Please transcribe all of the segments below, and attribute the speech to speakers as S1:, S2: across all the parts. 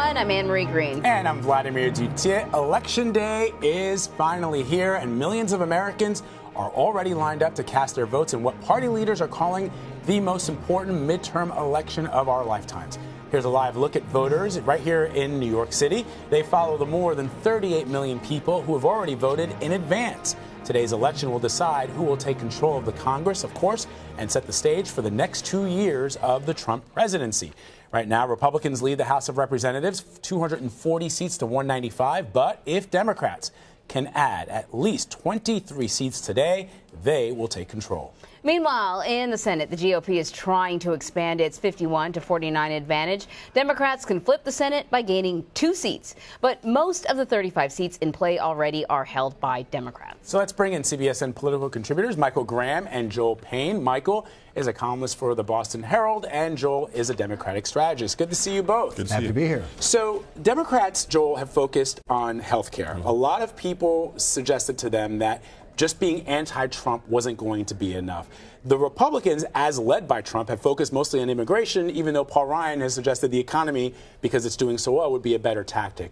S1: everyone. I'm Anne-Marie Green.
S2: And I'm Vladimir Duthier. Election day is finally here, and millions of Americans are already lined up to cast their votes in what party leaders are calling the most important midterm election of our lifetimes. Here's a live look at voters right here in New York City. They follow the more than 38 million people who have already voted in advance. Today's election will decide who will take control of the Congress, of course, and set the stage for the next 2 years of the Trump presidency. Right now, Republicans lead the House of Representatives, 240 seats to 195. But if Democrats can add at least 23 seats today, they will take control.
S1: Meanwhile, in the Senate, the GOP is trying to expand its 51 to 49 advantage. Democrats can flip the Senate by gaining 2 seats, but most of the 35 seats in play already are held by Democrats.
S2: So let's bring in CBSN political contributors Michael Graham and Joel Payne. Michael is a columnist for the Boston Herald, and Joel is a Democratic strategist. Good to see you both.
S3: Good to see you. Happy to be here.
S2: So Democrats, Joel, have focused on health care. A lot of people suggested to them that just being anti-Trump wasn't going to be enough. The Republicans, as led by Trump, have focused mostly on immigration, even though Paul Ryan has suggested the economy, because it's doing so well, would be a better tactic.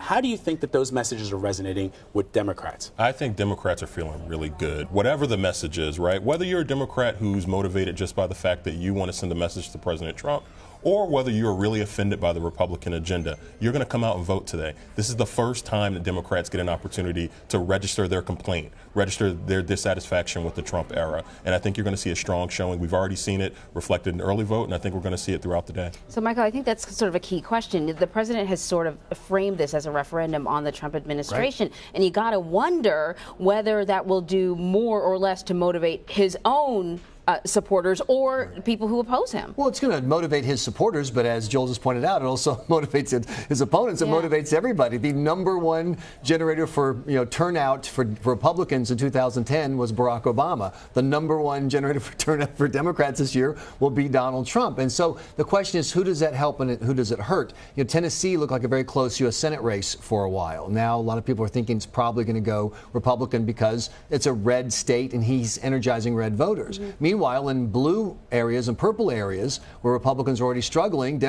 S2: How do you think that those messages are resonating with Democrats?
S3: I think Democrats are feeling really good, whatever the message is, right? Whether you're a Democrat who's motivated just by the fact that you want to send a message to President Trump, or whether you're really offended by the Republican agenda, you're going to come out and vote today. This is the first time that Democrats get an opportunity to register their complaint, register their dissatisfaction with the Trump era. And I think you're going to see a strong showing. We've already seen it reflected in the early vote, and I think we're going to see it throughout the day.
S1: So, Michael, I think that's sort of a key question. The president has sort of framed this as a referendum on the Trump administration, right? And you got to wonder whether that will do more or less to motivate his own supporters or people who oppose him.
S4: Well, it's going to motivate his supporters, but as Joel just pointed out, it also motivates his opponents. It motivates everybody. The #1 generator for turnout for Republicans in 2010 was Barack Obama. The #1 generator for turnout for Democrats this year will be Donald Trump. And so the question is, who does that help and who does it hurt? Tennessee looked like a very close U.S. Senate race for a while. Now a lot of people are thinking it's probably going to go Republican because it's a red state and he's energizing red voters. Meanwhile, in blue areas and purple areas where Republicans are already struggling,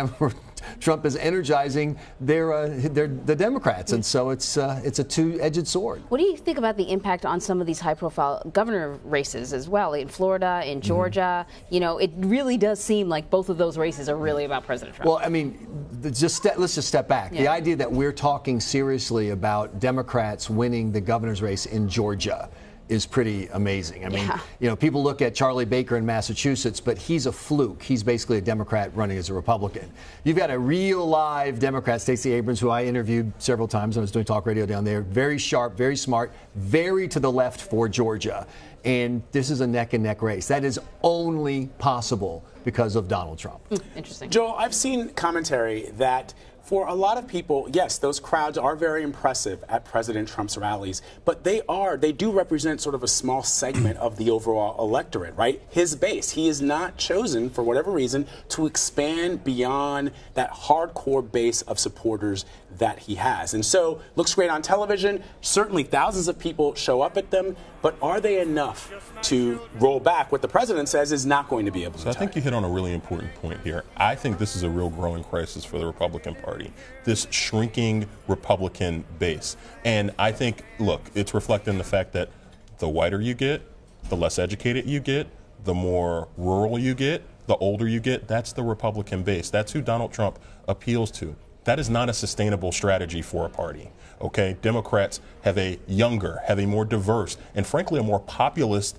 S4: Trump is energizing the Democrats, and so it's a two-edged sword.
S1: What do you think about the impact on some of these high-profile governor races as well in Florida, in Georgia? It really does seem like both of those races are really about President Trump.
S4: Well, I mean, let's just step back. The idea that we're talking seriously about Democrats winning the governor's race in Georgia is pretty amazing. I mean, people look at Charlie Baker in Massachusetts, but he's a fluke. He's basically a Democrat running as a Republican. You've got a real live Democrat, Stacey Abrams, who I interviewed several times. I was doing talk radio down there. Very sharp, very smart, very to the left for Georgia. And this is a neck-and-neck race. That is only possible because of Donald Trump.
S1: Interesting.
S2: Joel, I've seen commentary that for a lot of people, yes, those crowds are very impressive at President Trump's rallies, but they do represent sort of a small segment of the overall electorate, right? His base. He is not chosen, for whatever reason, to expand beyond that hardcore base of supporters that he has. And so, looks great on television. Certainly thousands of people show up at them, but are they enough to roll back what the president says is not going to be able to?
S3: So I think you hit on a really important point here. I think this is a real growing crisis for the Republican Party, this shrinking Republican base. And I think, look, it's reflected in the fact that the whiter you get, the less educated you get, the more rural you get, the older you get. That's the Republican base. That's who Donald Trump appeals to. That is not a sustainable strategy for a party. Okay, Democrats have a younger, have a more diverse, and frankly a more populist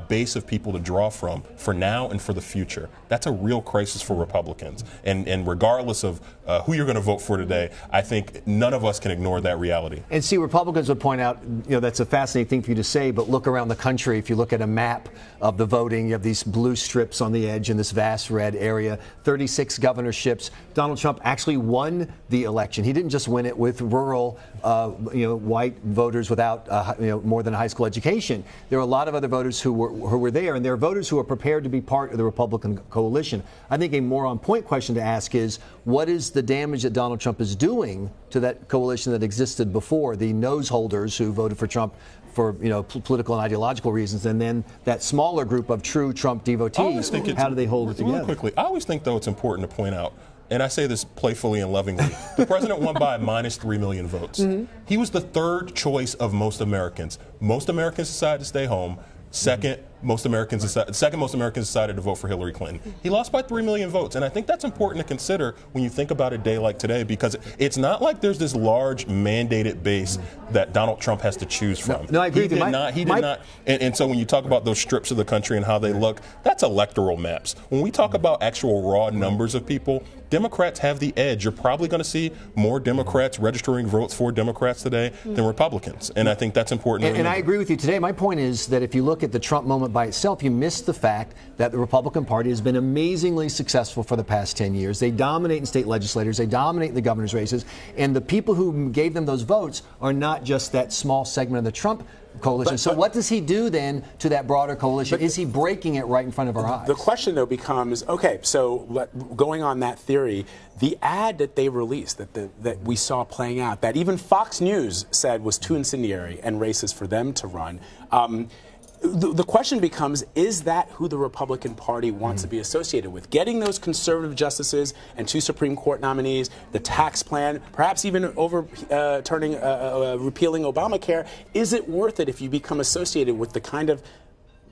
S3: base of people to draw from for now and for the future. That's a real crisis for Republicans. And regardless of who you're going to vote for today, I think none of us can ignore that reality.
S4: And see, Republicans would point out, that's a fascinating thing for you to say, but look around the country. If you look at a map of the voting, you have these blue strips on the edge in this vast red area, 36 governorships. Donald Trump actually won the election. He didn't just win it with rural, white voters without, more than a high school education. There are a lot of other voters who were there, and there are voters who are prepared to be part of the Republican coalition. I think a more on-point question to ask is, what is the damage that Donald Trump is doing to that coalition that existed before, the nose holders who voted for Trump for political and ideological reasons, and then that smaller group of true Trump devotees? How do they hold it together?
S3: Real quickly, I always think, though, it's important to point out and I say this playfully and lovingly, the president won by -3 million votes. He was the third choice of most Americans. Most Americans decided to stay home. Second most Americans decided to vote for Hillary Clinton. He lost by 3 million votes, and I think that's important to consider when you think about a day like today, because it's not like there's this large mandated base that Donald Trump has to choose from.
S4: No, I agree with you.
S3: He did not. And so when you talk about those strips of the country and how they look, that's electoral maps. When we talk about actual raw numbers of people, Democrats have the edge. You're probably going to see more Democrats registering votes for Democrats today than Republicans, and I think that's important.
S4: And I agree with you today. My point is that if you look at the Trump moment by itself, you miss the fact that the Republican Party has been amazingly successful for the past 10 years. They dominate in state legislators. They dominate the governor's races. And the people who gave them those votes are not just that small segment of the Trump coalition. So what does he do then to that broader coalition? Is he breaking it right in front of our eyes?
S2: The question, though, becomes, okay, so going on that theory, the ad that they released, that we saw playing out, that even Fox News said was too incendiary and racist for them to run, the question becomes, is that who the Republican Party wants to be associated with? Getting those conservative justices and 2 Supreme Court nominees, the tax plan, perhaps even repealing Obamacare, is it worth it if you become associated with the kind of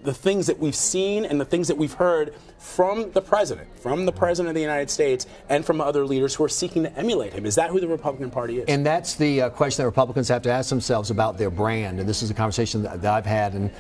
S2: the things that we've seen and the things that we've heard from the president of the United States, and from other leaders who are seeking to emulate him? Is that who the Republican Party is?
S4: And that's the question that Republicans have to ask themselves about their brand. And this is a conversation that I've had, and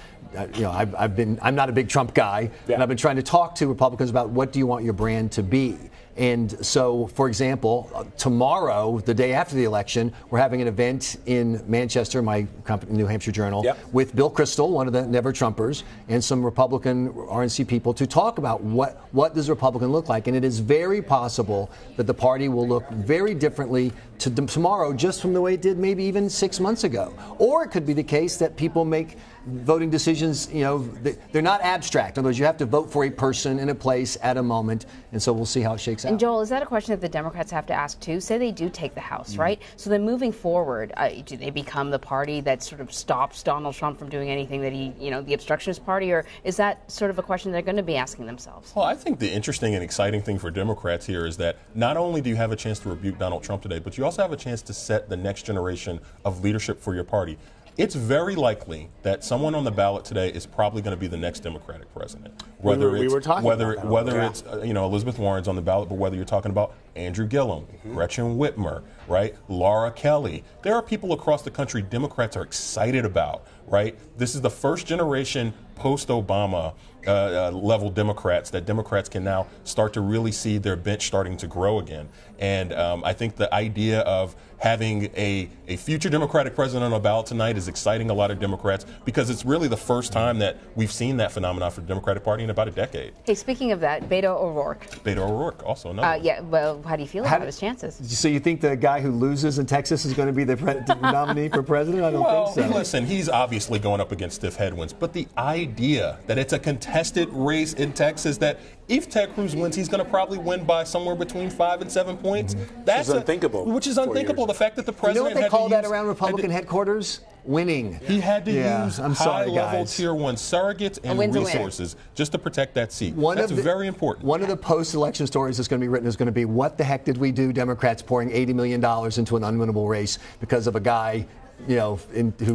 S4: I'm not a big Trump guy, and I've been trying to talk to Republicans about what do you want your brand to be. And so, for example, tomorrow, the day after the election, we're having an event in Manchester, my company, New Hampshire Journal, with Bill Kristol, one of the Never Trumpers, and some Republican RNC people to talk about what does a Republican look like. And it is very possible that the party will look very differently tomorrow just from the way it did maybe even 6 months ago. Or it could be the case that people make voting decisions, they're not abstract. In other words, you have to vote for a person in a place at a moment, and so we'll see how it shakes out.
S1: And Joel, is that a question that the Democrats have to ask too? Say they do take the House, right? So then moving forward, do they become the party that sort of stops Donald Trump from doing anything that the obstructionist party, or is that sort of a question they're going to be asking themselves?
S3: Well, I think the interesting and exciting thing for Democrats here is that not only do you have a chance to rebuke Donald Trump today, but you also have a chance to set the next generation of leadership for your party. It's very likely that someone on the ballot today is probably going to be the next Democratic president. Whether it's Elizabeth Warren's on the ballot, but whether you're talking about Andrew Gillum, Gretchen Whitmer, right, Laura Kelly, there are people across the country Democrats are excited about, right? This is the first generation post-Obama level Democrats that Democrats can now start to really see their bench starting to grow again. And I think the idea of having a future Democratic president on the ballot tonight is exciting a lot of Democrats, because it's really the first time that we've seen that phenomenon for the Democratic Party in about a decade.
S1: Hey, speaking of that, Beto O'Rourke.
S3: Beto O'Rourke, also another.
S1: Yeah, well, how do you feel about his chances?
S4: So you think the guy who loses in Texas is going to be the nominee for president? I don't think so.
S3: Listen, he's obviously going up against stiff headwinds, but the idea that it's a contested race in Texas, that if Ted Cruz wins, he's going to probably win by somewhere between 5 and 7 points. That's
S2: unthinkable.
S3: Which is unthinkable. The fact that the president
S4: what they call that around Republican headquarters? Winning.
S3: He had to use high-level Tier 1 surrogates and resources just to protect that seat. That's very important.
S4: One of the post-election stories that's going to be written is going to be, what the heck did we do, Democrats pouring $80 million into an unwinnable race because of a guy who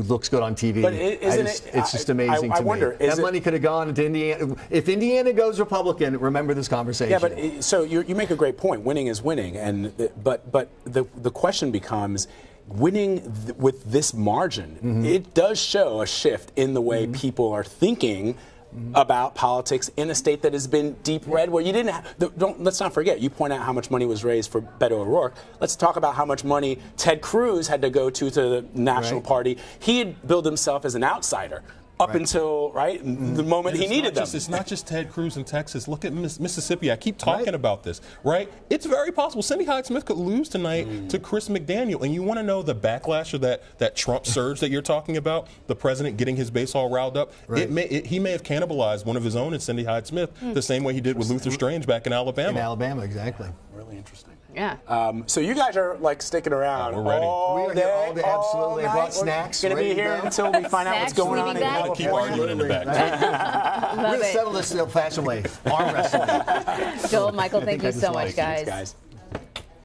S4: looks good on TV.
S2: But
S4: it's just amazing to me. That money could have gone into Indiana. If Indiana goes Republican, remember this conversation.
S2: Yeah, but so you make a great point. Winning is winning, but the question becomes, winning with this margin, it does show a shift in the way people are thinking about politics in a state that has been deep red, where you didn't have, let's not forget, you point out how much money was raised for Beto O'Rourke. Let's talk about how much money Ted Cruz had to go to the National Party. He had billed himself as an outsider up until the moment he needed them.
S3: It's not just Ted Cruz in Texas. Look at Mississippi. I keep talking about this, right? It's very possible Cindy Hyde-Smith could lose tonight to Chris McDaniel. And you want to know the backlash of that Trump surge that you're talking about, the president getting his base all riled up? He may have cannibalized one of his own in Cindy Hyde-Smith the same way he did with Luther Strange back in Alabama.
S4: In Alabama, exactly.
S2: Really interesting.
S1: Yeah.
S2: So you guys are sticking around.
S3: We're ready.
S2: All
S4: we are here all day, absolutely. I brought snacks.
S2: We're going to be here until we find out what's going on in California.
S3: Keep arguing in the back.
S4: We're going to settle this the old-fashioned way. Arm wrestling.
S1: Joel, Michael, thank you so much, guys.
S2: Thanks, guys.